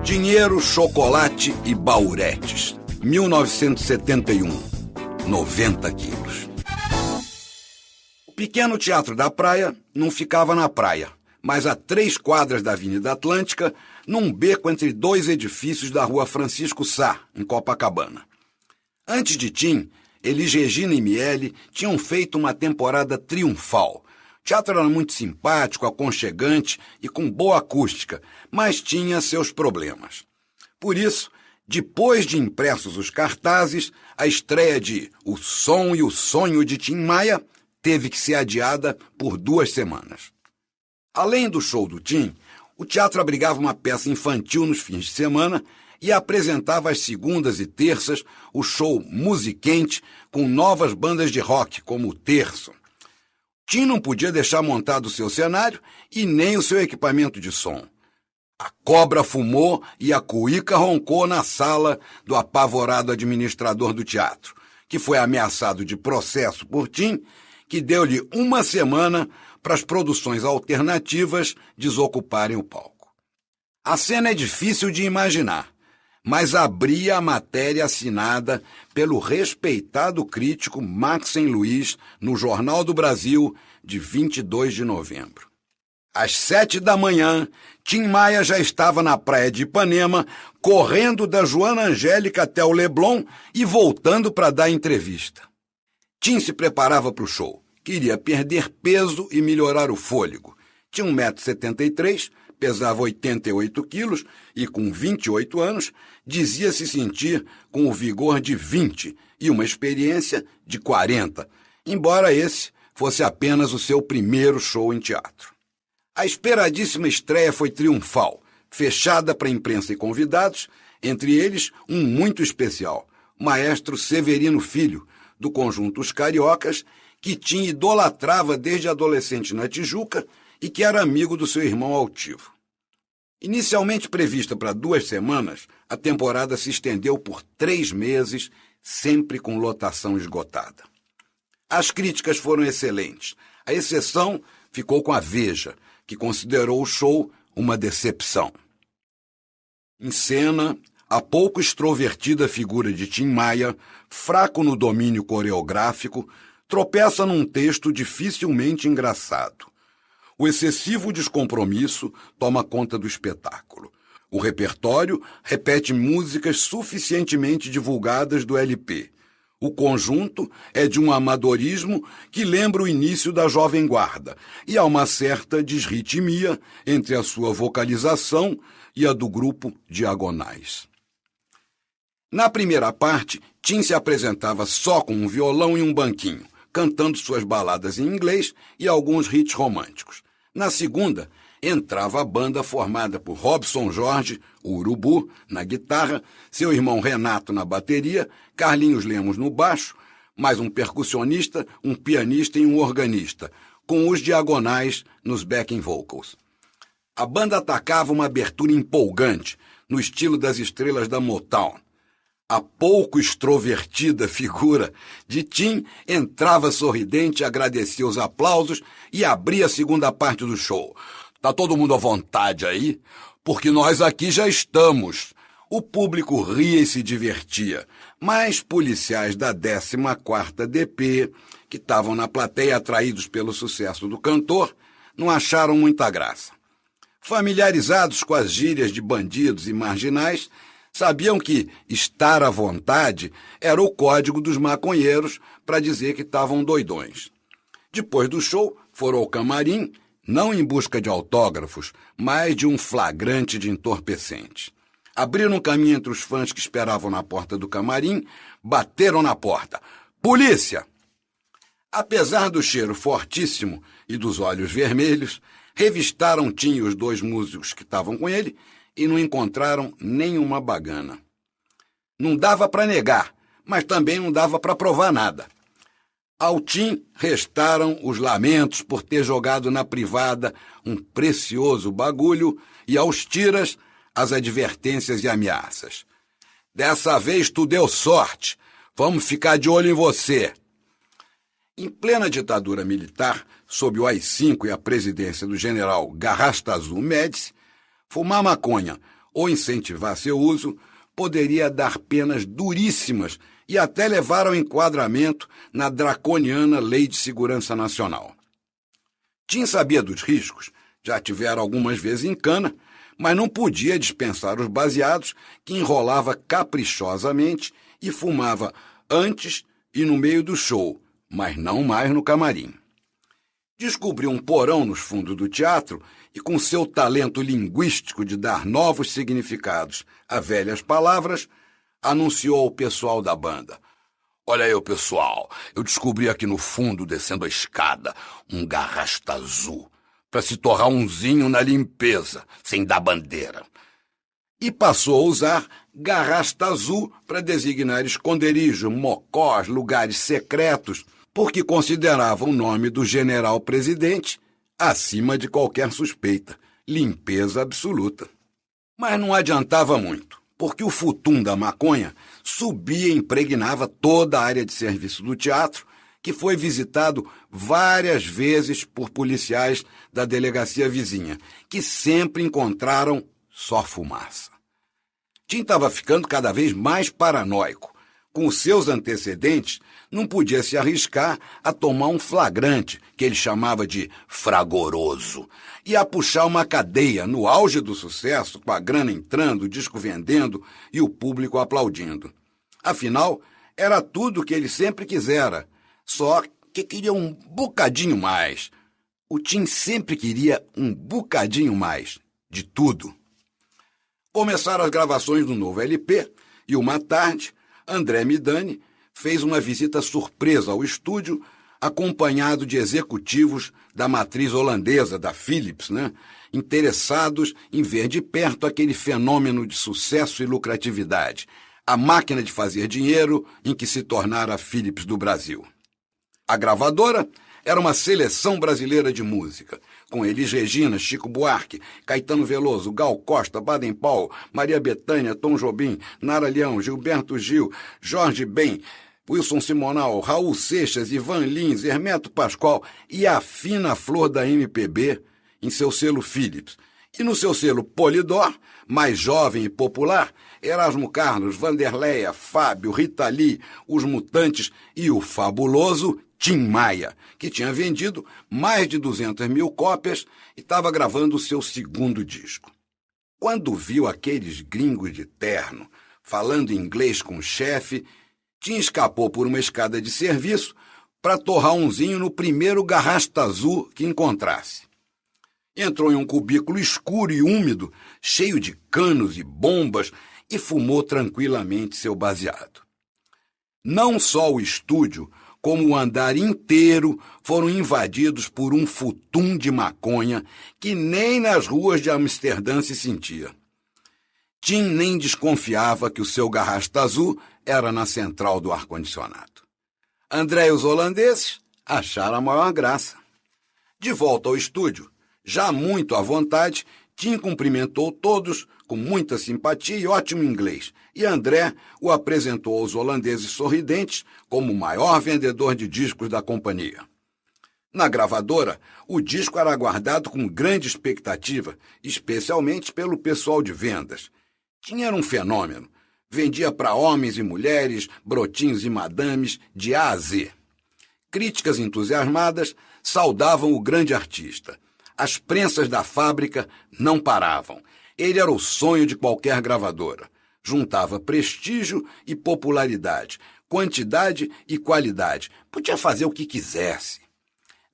Dinheiro, chocolate e bauretes. 1971. 90 quilos. O pequeno Teatro da Praia não ficava na praia, mas a 3 quadras da Avenida Atlântica, num beco entre 2 edifícios da Rua Francisco Sá, em Copacabana. Antes de Tim, Elis Regina e Miele tinham feito uma temporada triunfal. O teatro era muito simpático, aconchegante e com boa acústica, mas tinha seus problemas. Por isso, depois de impressos os cartazes, a estreia de O Som e o Sonho de Tim Maia teve que ser adiada por 2 semanas. Além do show do Tim, o teatro abrigava uma peça infantil nos fins de semana e apresentava às segundas e terças o show Musiquente com novas bandas de rock, como o Terço. Tim não podia deixar montado o seu cenário e nem o seu equipamento de som. A cobra fumou e a cuíca roncou na sala do apavorado administrador do teatro, que foi ameaçado de processo por Tim, que deu-lhe 1 semana para as produções alternativas desocuparem o palco. A cena é difícil de imaginar, mas abria a matéria assinada pelo respeitado crítico Maxen Luiz no Jornal do Brasil, de 22 de novembro. Às 7 da manhã, Tim Maia já estava na praia de Ipanema, correndo da Joana Angélica até o Leblon e voltando para dar entrevista. Tim se preparava para o show. Queria perder peso e melhorar o fôlego. Tinha 1,73 m, pesava 88 quilos e, com 28 anos, dizia se sentir com o vigor de 20 e uma experiência de 40, embora esse fosse apenas o seu primeiro show em teatro. A esperadíssima estreia foi triunfal, fechada para a imprensa e convidados, entre eles um muito especial, o maestro Severino Filho, do conjunto Os Cariocas, que Tim idolatrava desde adolescente na Tijuca e que era amigo do seu irmão altivo. Inicialmente prevista para 2 semanas, a temporada se estendeu por 3 meses, sempre com lotação esgotada. As críticas foram excelentes. A exceção ficou com a Veja, que considerou o show uma decepção. Em cena, a pouco extrovertida figura de Tim Maia, fraco no domínio coreográfico, tropeça num texto dificilmente engraçado. O excessivo descompromisso toma conta do espetáculo. O repertório repete músicas suficientemente divulgadas do LP. O conjunto é de um amadorismo que lembra o início da Jovem Guarda, e há uma certa desritmia entre a sua vocalização e a do grupo Diagonais. Na primeira parte, Tim se apresentava só com um violão e um banquinho, cantando suas baladas em inglês e alguns hits românticos. Na segunda, entrava a banda formada por Robson Jorge, o Urubu, na guitarra, seu irmão Renato na bateria, Carlinhos Lemos no baixo, mais um percussionista, um pianista e um organista, com os Diagonais nos backing vocals. A banda atacava uma abertura empolgante, no estilo das estrelas da Motown. A pouco extrovertida figura de Tim entrava sorridente, agradecia os aplausos e abria a segunda parte do show. Tá todo mundo à vontade aí? Porque nós aqui já estamos. O público ria e se divertia, mas policiais da 14ª DP, que estavam na plateia atraídos pelo sucesso do cantor, não acharam muita graça. Familiarizados com as gírias de bandidos e marginais, sabiam que estar à vontade era o código dos maconheiros para dizer que estavam doidões. Depois do show, foram ao camarim, não em busca de autógrafos, mas de um flagrante de entorpecente. Abriram caminho entre os fãs que esperavam na porta do camarim, bateram na porta. Polícia! Apesar do cheiro fortíssimo e dos olhos vermelhos, revistaram Tim e os 2 músicos que estavam com ele e não encontraram nenhuma bagana. Não dava para negar, mas também não dava para provar nada. Ao Tim restaram os lamentos por ter jogado na privada um precioso bagulho e aos tiras as advertências e ameaças. Dessa vez tu deu sorte, vamos ficar de olho em você. Em plena ditadura militar, sob o AI-5 e a presidência do general Garrastazu Médici, fumar maconha ou incentivar seu uso, poderia dar penas duríssimas e até levar ao enquadramento na draconiana Lei de Segurança Nacional. Tim sabia dos riscos, já tivera algumas vezes em cana, mas não podia dispensar os baseados que enrolava caprichosamente e fumava antes e no meio do show, mas não mais no camarim. Descobriu um porão nos fundos do teatro e, com seu talento linguístico de dar novos significados a velhas palavras, anunciou ao pessoal da banda: "Olha aí, pessoal, eu descobri aqui no fundo, descendo a escada, um garrasta azul, para se torrar umzinho na limpeza, sem dar bandeira." E passou a usar garrasta azul para designar esconderijos, mocós, lugares secretos, porque considerava o nome do general-presidente acima de qualquer suspeita, limpeza absoluta. Mas não adiantava muito, porque o futum da maconha subia e impregnava toda a área de serviço do teatro, que foi visitado várias vezes por policiais da delegacia vizinha, que sempre encontraram só fumaça. Tim estava ficando cada vez mais paranoico. Com os seus antecedentes, não podia se arriscar a tomar um flagrante, que ele chamava de fragoroso, e a puxar uma cadeia no auge do sucesso, com a grana entrando, o disco vendendo e o público aplaudindo. Afinal, era tudo o que ele sempre quisera, só que queria um bocadinho mais. O Tim sempre queria um bocadinho mais de tudo. Começaram as gravações do novo LP e uma tarde, André Midani fez uma visita surpresa ao estúdio, acompanhado de executivos da matriz holandesa, da Philips, interessados em ver de perto aquele fenômeno de sucesso e lucratividade, a máquina de fazer dinheiro em que se tornara a Philips do Brasil. A gravadora era uma seleção brasileira de música, com Elis Regina, Chico Buarque, Caetano Veloso, Gal Costa, Baden Powell, Maria Bethânia, Tom Jobim, Nara Leão, Gilberto Gil, Jorge Ben, Wilson Simonal, Raul Seixas, Ivan Lins, Hermeto Pascoal e a fina flor da MPB em seu selo Philips. E no seu selo Polydor, mais jovem e popular, Erasmo Carlos, Vanderleia, Fábio, Rita Lee, Os Mutantes e o fabuloso Tim Maia, que tinha vendido mais de 200 mil cópias e estava gravando o seu segundo disco. Quando viu aqueles gringos de terno falando inglês com o chefe, Tim escapou por uma escada de serviço para torrar umzinho no primeiro garrasta azul que encontrasse. Entrou em um cubículo escuro e úmido, cheio de canos e bombas, e fumou tranquilamente seu baseado. Não só o estúdio, como o andar inteiro foram invadidos por um futum de maconha que nem nas ruas de Amsterdã se sentia. Tim nem desconfiava que o seu garrasta azul era na central do ar-condicionado. André e os holandeses acharam a maior graça. De volta ao estúdio, já muito à vontade, Tim cumprimentou todos com muita simpatia e ótimo inglês, e André o apresentou aos holandeses sorridentes como o maior vendedor de discos da companhia. Na gravadora, o disco era aguardado com grande expectativa, especialmente pelo pessoal de vendas. Tim era um fenômeno. Vendia para homens e mulheres, brotinhos e madames, de A a Z. Críticas entusiasmadas saudavam o grande artista. As prensas da fábrica não paravam. Ele era o sonho de qualquer gravadora. Juntava prestígio e popularidade, quantidade e qualidade. Podia fazer o que quisesse.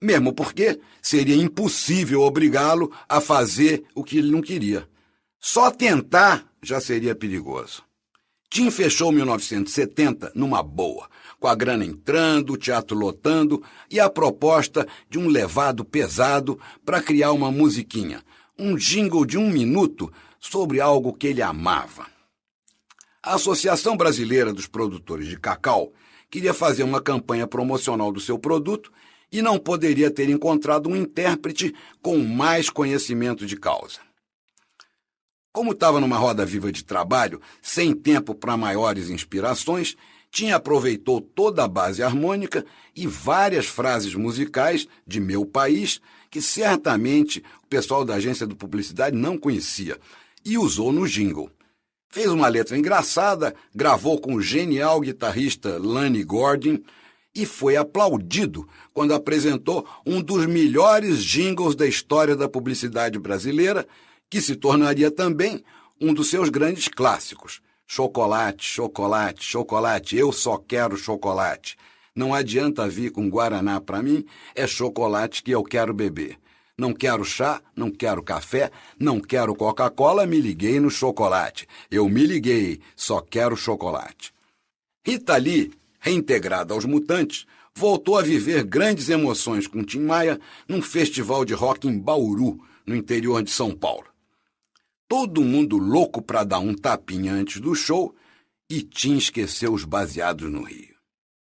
Mesmo porque seria impossível obrigá-lo a fazer o que ele não queria. Só tentar já seria perigoso. Tim fechou 1970 numa boa, com a grana entrando, o teatro lotando e a proposta de um levado pesado para criar uma musiquinha, um jingle de 1 minuto sobre algo que ele amava. A Associação Brasileira dos Produtores de Cacau queria fazer uma campanha promocional do seu produto e não poderia ter encontrado um intérprete com mais conhecimento de causa. Como estava numa roda viva de trabalho, sem tempo para maiores inspirações, Tim aproveitou toda a base harmônica e várias frases musicais de Meu País, que certamente o pessoal da agência de publicidade não conhecia, e usou no jingle. Fez uma letra engraçada, gravou com o genial guitarrista Lonnie Gordon e foi aplaudido quando apresentou um dos melhores jingles da história da publicidade brasileira, que se tornaria também um dos seus grandes clássicos. Chocolate, chocolate, chocolate, eu só quero chocolate. Não adianta vir com guaraná para mim, é chocolate que eu quero beber. Não quero chá, não quero café, não quero Coca-Cola, me liguei no chocolate. Eu me liguei, só quero chocolate. Rita Lee, reintegrada aos Mutantes, voltou a viver grandes emoções com Tim Maia num festival de rock em Bauru, no interior de São Paulo. Todo mundo louco para dar um tapinha antes do show e Tim esqueceu os baseados no Rio.